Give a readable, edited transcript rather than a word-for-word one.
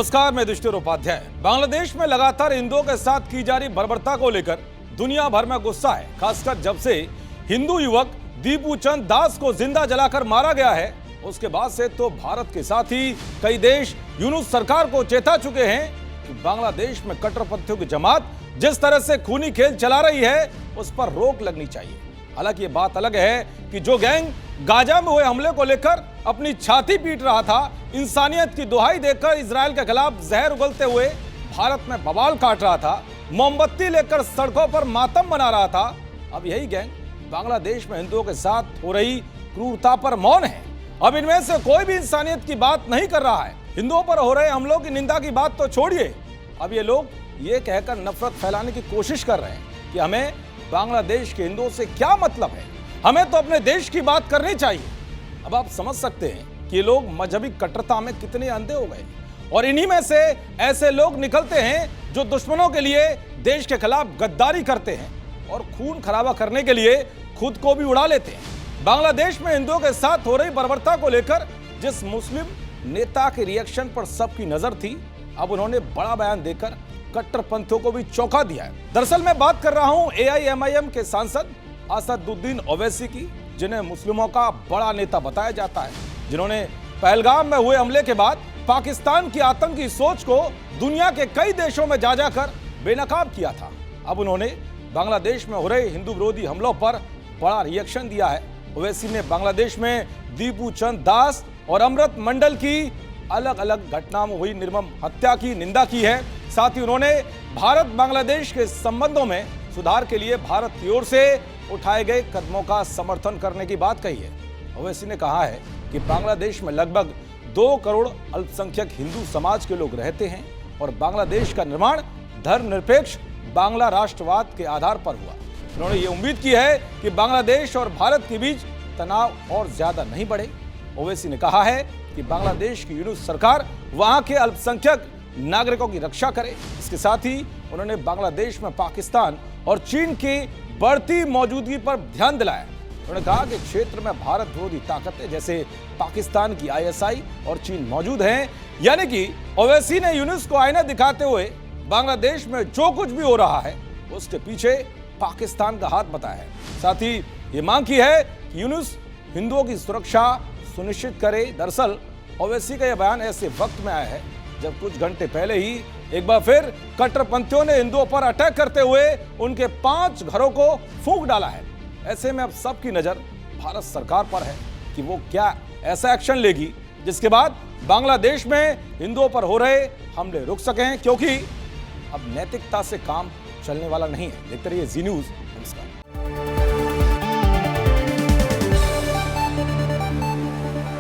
नमस्कार, मैं युधिष्ठिर उपाध्याय। बांग्लादेश में लगातार हिंदुओं के साथ की जा रही बर्बरता को लेकर दुनिया भर में गुस्सा है। खासकर जब से हिंदू युवक दीपू चंद दास को जिंदा जलाकर मारा गया है, उसके बाद से तो भारत के साथ ही कई देश यूनुस सरकार को चेता चुके हैं कि बांग्लादेश में कट्टरपंथियों की जमात जिस तरह से खूनी खेल चला रही है, उस पर रोक लगनी चाहिए। हालांकि ये बात अलग है कि जो गैंग गाजा में हुए हमले को लेकर अपनी छाती पीट रहा था, इंसानियत की दुहाई देकर इजराइल के खिलाफ जहर उगलते हुए भारत में बवाल काट रहा था, मोमबत्ती लेकर सड़कों पर मातम मना रहा था, अब यही गैंग बांग्लादेश में हिंदुओं के साथ हो रही क्रूरता पर मौन है। अब इनमें से कोई भी इंसानियत की बात नहीं कर रहा है। हिंदुओं पर हो रहे हमलों की निंदा की बात तो छोड़िए, अब ये लोग ये कहकर नफरत फैलाने की कोशिश कर रहे हैं कि हमें बांग्लादेश के हिंदुओं से क्या मतलब है, हमें तो अपने देश की बात करनी चाहिए। अब आप समझ सकते हैं कि ये लोग मजहबी कट्टरता में कितने अंधे हो गए, और इन्हीं में से ऐसे लोग निकलते हैं जो दुश्मनों के लिए देश के खिलाफ गद्दारी करते हैं और खून खराबा करने के लिए खुद को भी उड़ा लेते हैं। बांग्लादेश में हिंदुओं के साथ हो रही बर्बरता को लेकर जिस मुस्लिम नेता के रिएक्शन पर सबकी नजर थी, अब उन्होंने बड़ा बयान देकर कट्टरपंथियों को भी चौंका दिया है। दरअसल मैं बात कर रहा हूं AIMIM के सांसद असदुद्दीन ओवैसी की, जिन्हें मुस्लिमों का बड़ा नेता बताया जाता है, जिन्होंने पहलगाम में हुए हमले के बाद पाकिस्तान की आतंकी सोच को दुनिया के कई देशों में जा जाकर बेनकाब किया था। अब उन्होंने बांग्लादेश में हो रहे हिंदू विरोधी हमलों पर बड़ा रिएक्शन दिया है। ओवैसी ने बांग्लादेश में दीपू चंद दास और अमृत मंडल की अलग अलग घटनाओं में हुई निर्मम हत्या की निंदा की है। साथ ही उन्होंने भारत बांग्लादेश के संबंधों में सुधार के लिए भारत की ओर से उठाए गए कदमों का समर्थन करने की बात कही है। ओवैसी ने कहा है कि बांग्लादेश में लगभग 2 करोड़ अल्पसंख्यक हिंदू समाज के लोग रहते हैं और बांग्लादेश का निर्माण धर्मनिरपेक्ष बांग्ला राष्ट्रवाद के आधार पर हुआ। उन्होंने ये उम्मीद की है कि बांग्लादेश और भारत के बीच तनाव और ज्यादा नहीं बढ़े। ओवैसी ने कहा है कि बांग्लादेश की यूनुस सरकार वहां के अल्पसंख्यक नागरिकों की रक्षा करे। इसके साथ ही उन्होंने बांग्लादेश में पाकिस्तान और चीन की बढ़ती मौजूदगी पर ध्यान दिलाया। उन्होंने कहा कि क्षेत्र में भारत विरोधी ताकतें जैसे पाकिस्तान की ISI और चीन मौजूद हैं, यानी कि ओवैसी ने यूनुस को आईना दिखाते हुए बांग्लादेश में जो कुछ भी हो रहा है उसके पीछे पाकिस्तान का हाथ बताया है। साथ ही ये मांग की है कि यूनुस हिंदुओं की सुरक्षा सुनिश्चित करे। दरअसल ओवैसी का यह बयान ऐसे वक्त में आया है जब कुछ घंटे पहले ही एक बार फिर कट्टरपंथियों ने हिंदुओं पर अटैक करते हुए उनके 5 घरों को फूंक डाला है। ऐसे में अब सबकी नजर भारत सरकार पर है कि वो क्या ऐसा एक्शन लेगी जिसके बाद बांग्लादेश में हिंदुओं पर हो रहे हमले रुक सकें, क्योंकि अब नैतिकता से काम चलने वाला नहीं है। देखते रहिए जी न्यूज़। नमस्कार।